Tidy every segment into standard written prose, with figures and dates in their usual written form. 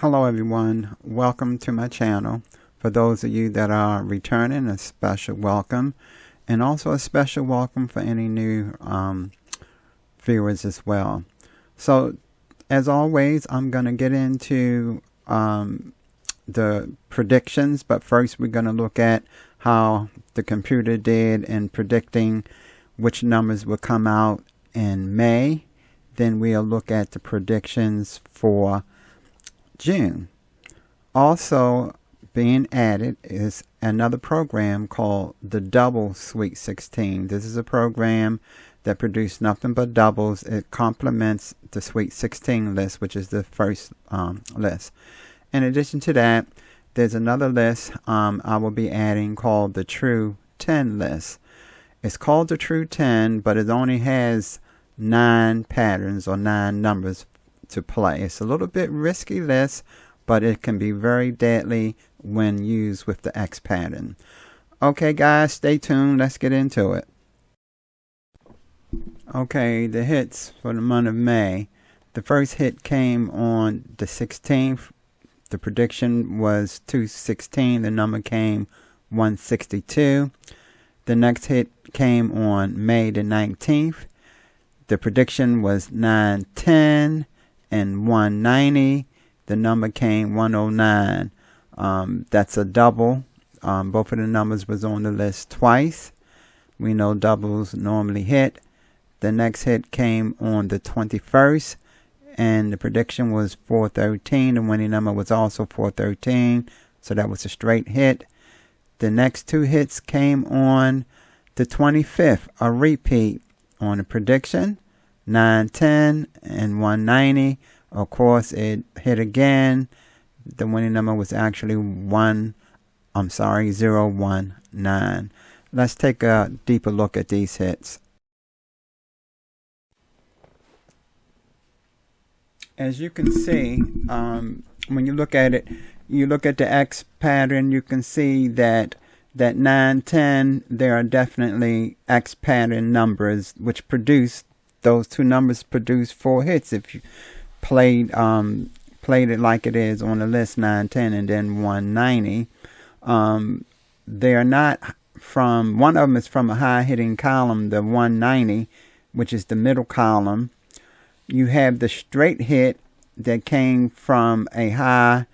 Hello everyone, welcome to my channel. For those of you that are returning, a special welcome, and also a special welcome for any new viewers as well. So as always, I'm going to get into the predictions, but first we're going to look at how the computer did in predicting which numbers will come out in May. Then we'll look at the predictions for June. Also being added is another program called the Double Sweet 16. This is a program that produces nothing but doubles. It complements the Sweet 16 list, which is the first list. In addition to that, there's another list I will be adding called the True 10 list. It's called the True 10, but it only has 9 patterns or 9 numbers to play. It's a little bit risky list, but it can be very deadly when used with the X pattern. Okay guys, stay tuned. Let's get into it. Okay, the hits for the month of May. The first hit came on the 16th. The prediction was 216. The number came 162. The next hit came on May the 19th. The prediction was 910 and 190. The number came 109. That's a double. Both of the numbers was on the list twice. We know doubles normally hit. The next hit came on the 21st, and the prediction was 413. The winning number was also 413, so that was a straight hit. The next two hits came on the 25th, a repeat on the prediction, 910 and 190. Of course, it hit again. The winning number was actually 019. Let's take a deeper look at these hits. As you can see, when you look at it, you look at the X pattern, you can see that 910, there are definitely X pattern numbers which produce, those two numbers produce 4 hits if you played it like it is on the list, 910 and then 190. They are not from, one of them is from a high hitting column, the 190, which is the middle column. You have the straight hit that came from a high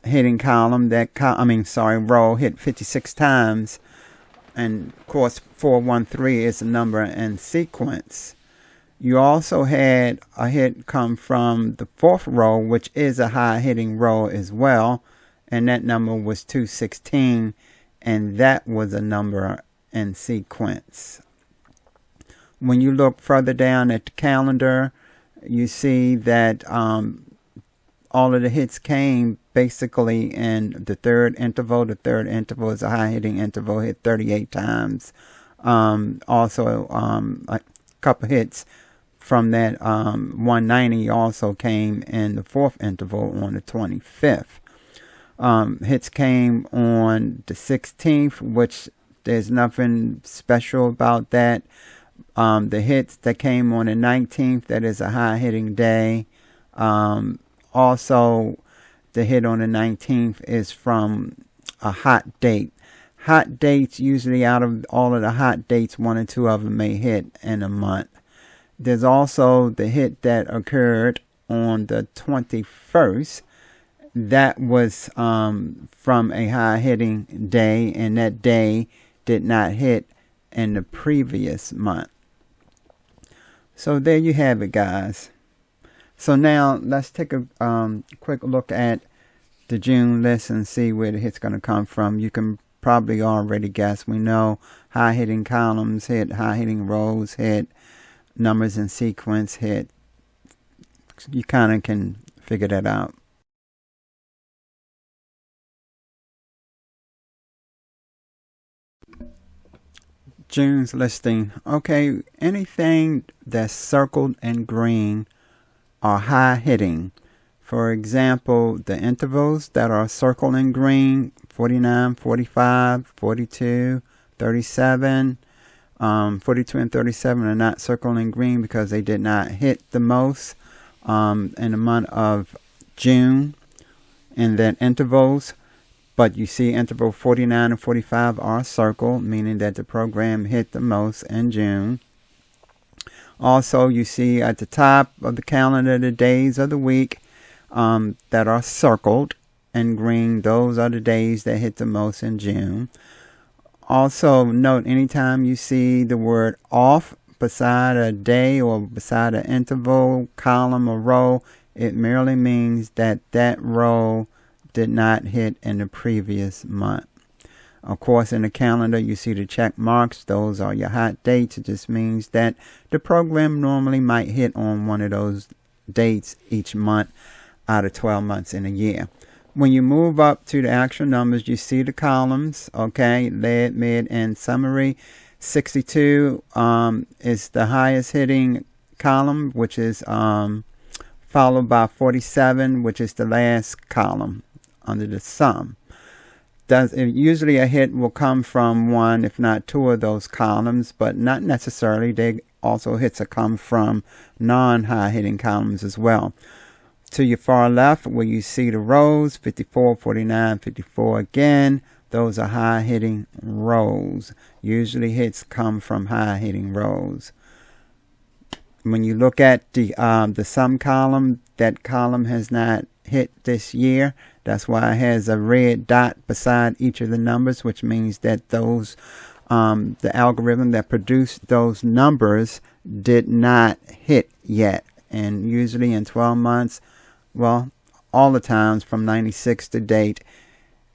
hitting column, row hit 56 times, and of course 413 is the number in sequence. You also had a hit come from the 4th row, which is a high hitting row as well, and that number was 216, and that was a number in sequence. When you look further down at the calendar, you see that all of the hits came basically in the 3rd interval. The 3rd interval is a high hitting interval, hit 38 times. Also a couple hits from that 190 also came in the 4th interval on the 25th. Hits came on the 16th, which there's nothing special about that. The hits that came on the 19th, that is a high hitting day. Also, the hit on the 19th is from a hot date. Hot dates, usually out of all of the hot dates, 1 or 2 of them may hit in a month. There's also the hit that occurred on the 21st. That was from a high hitting day, and that day did not hit in the previous month. So there you have it, guys. So now let's take a quick look at the June list and see where the hit's going to come from. You can probably already guess. We know high hitting columns hit, high hitting rows hit, numbers in sequence hit. You kind of can figure that out. June's listing. Okay, anything that's circled in green are high hitting. For example, the intervals that are circled in green, 49, 45, 42, 37, 42 and 37 are not circled in green because they did not hit the most in the month of June, and then intervals. But you see interval 49 and 45 are circled, meaning that the program hit the most in June. Also, you see at the top of the calendar the days of the week that are circled in green. Those are the days that hit the most in June. Also, note anytime you see the word off beside a day or beside an interval, column, or row, it merely means that that row did not hit in the previous month. Of course, in the calendar, you see the check marks. Those are your hot dates. It just means that the program normally might hit on one of those dates each month out of 12 months in a year. When you move up to the actual numbers, you see the columns, okay, lead, mid, and summary. 62 is the highest hitting column, which is followed by 47, which is the last column under the sum. Usually a hit will come from one, if not two of those columns, but not necessarily. They also hits will come from non-high hitting columns as well. To your far left, where you see the rows, 54, 49, 54 again, those are high hitting rows. Usually hits come from high hitting rows. When you look at the sum column, that column has not hit this year. That's why it has a red dot beside each of the numbers, which means that those the algorithm that produced those numbers did not hit yet. And usually in 12 months, well, all the times from 96 to date,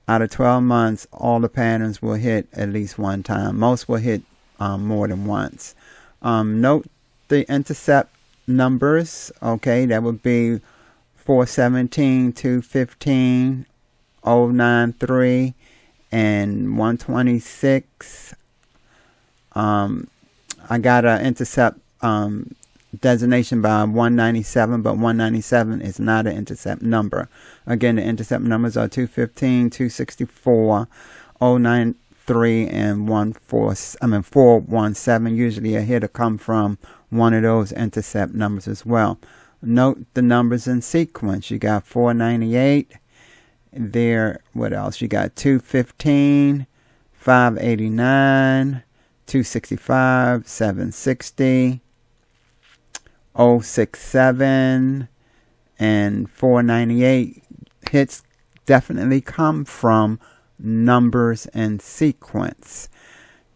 out of 12 months, all the patterns will hit at least one time. Most will hit more than once. Note the intercept numbers. Okay, that would be 417, 215, 093, and 126. I got an intercept designation by 197, but 197 is not an intercept number. Again, the intercept numbers are 215, 264, 093, and 417. Usually a hit will come from one of those intercept numbers as well. Note the numbers in sequence. You got 498 there. What else? You got 215, 589, 265, 760, 067, and 498. Hits definitely come from numbers in sequence.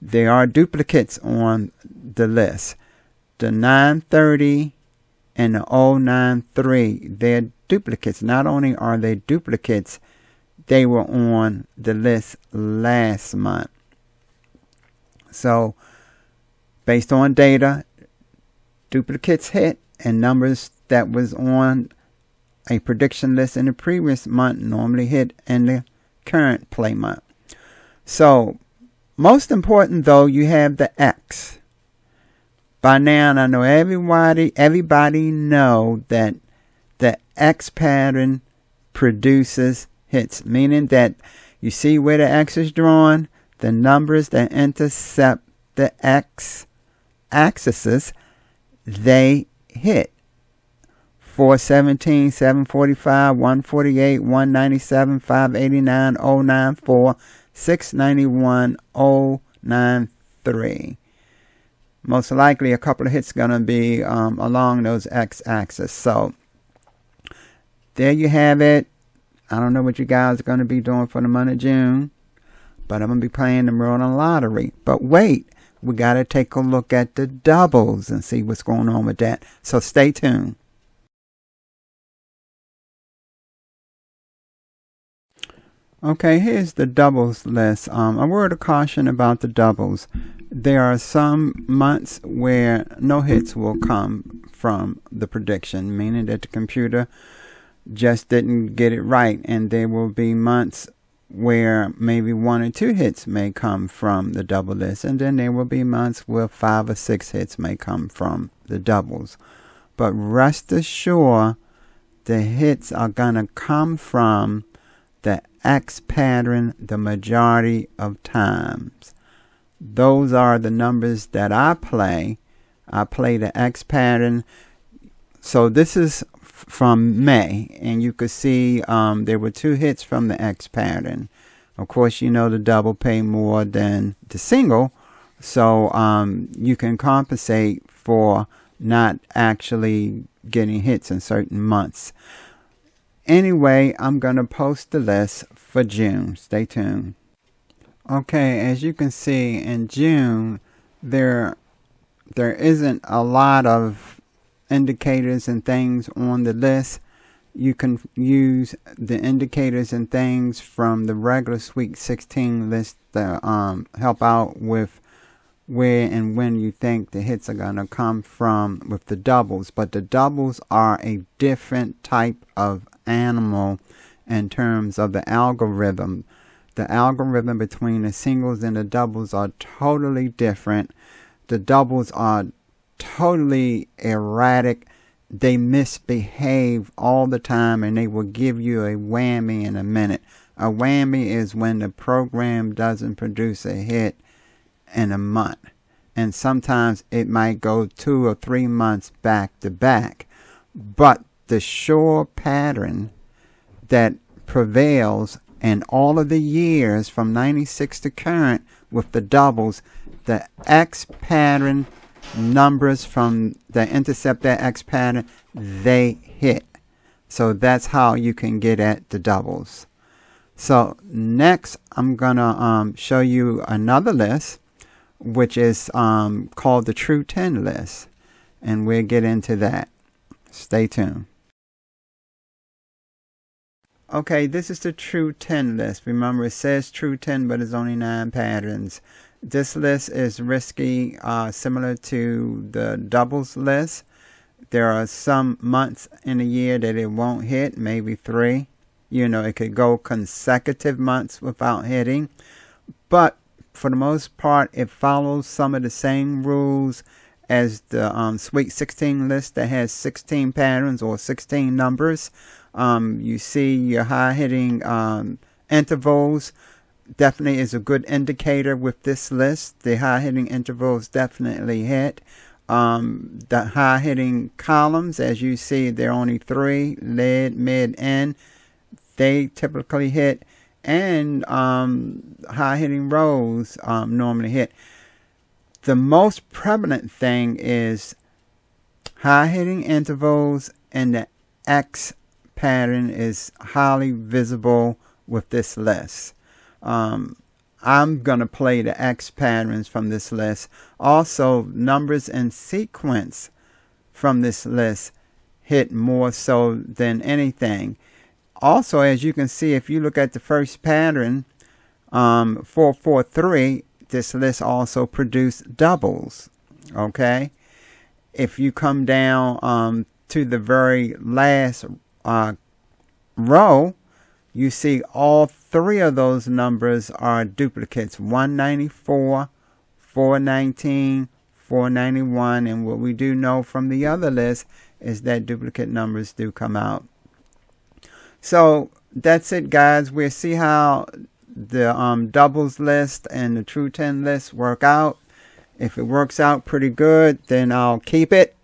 There are duplicates on the list. The 930 and the 093, they're duplicates. Not only are they duplicates, they were on the list last month. So, based on data, duplicates hit, and numbers that was on a prediction list in the previous month normally hit in the current play month. So, most important though, you have the X. By now, I know everybody know that the X pattern produces hits, meaning that you see where the X is drawn, the numbers that intercept the X axis, they hit. 417, 745, 148, 197, 589, 094, 691, 093. Most likely a couple of hits going to be along those x-axis. So there you have it. I don't know what you guys are going to be doing for the month of June, but I'm going to be playing the Maryland Lottery. But wait, we got to take a look at the doubles and see what's going on with that. So stay tuned. Okay, here's the doubles list. A word of caution about the doubles. There are some months where no hits will come from the prediction, meaning that the computer just didn't get it right. And there will be months where maybe 1 or 2 hits may come from the double list. And then there will be months where 5 or 6 hits may come from the doubles. But rest assured, the hits are going to come from the X pattern the majority of times. Those are the numbers that I play. I play the X pattern. So this is from May, and you could see there were 2 hits from the X pattern. Of course, you know the double pay more than the single, so you can compensate for not actually getting hits in certain months. Anyway, I'm going to post the list for June. Stay tuned. Okay, as you can see, in June, there isn't a lot of indicators and things on the list. You can use the indicators and things from the regular Sweet 16 list to help out with where and when you think the hits are going to come from with the doubles. But the doubles are a different type of animal in terms of the algorithm. The algorithm between the singles and the doubles are totally different. The doubles are totally erratic. They misbehave all the time, and they will give you a whammy in a minute. A whammy is when the program doesn't produce a hit in a month, and sometimes it might go 2 or 3 months back to back. But the sure pattern that prevails in all of the years from 96 to current with the doubles, the X pattern numbers from that intercept that X pattern, they hit. So that's how you can get at the doubles. So next I'm gonna show you another list, which is called the True 10 list, and we'll get into that. Stay tuned. Okay, this is the True 10 list. Remember, it says True 10, but it's only 9 patterns. This list is risky, similar to the doubles list. There are some months in a year that it won't hit, maybe 3. You know, it could go consecutive months without hitting. But for the most part, it follows some of the same rules as the Sweet 16 list that has 16 patterns or 16 numbers. You see your high-hitting intervals definitely is a good indicator with this list. The high-hitting intervals definitely hit. The high-hitting columns, as you see, there are only 3, lead, mid, end. They typically hit. And high-hitting rows normally hit. The most prevalent thing is high-hitting intervals, and the X pattern is highly visible with this list. I'm going to play the X patterns from this list. Also, numbers and sequence from this list hit more so than anything. Also, as you can see, if you look at the first pattern, 443, this list also produced doubles. Okay? If you come down to the very last row, you see all 3 of those numbers are duplicates: 194, 419, 491. And what we do know from the other list is that duplicate numbers do come out. So that's it, guys. We'll see how the doubles list and the True 10 list work out. If it works out pretty good, then I'll keep it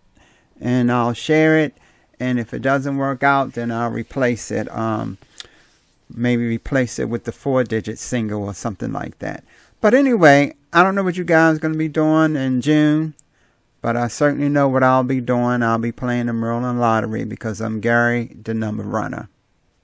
and I'll share it. And if it doesn't work out, then I'll replace it. Maybe replace it with the 4-digit single or something like that. But anyway, I don't know what you guys are going to be doing in June, but I certainly know what I'll be doing. I'll be playing the Maryland Lottery because I'm Gary, the number runner.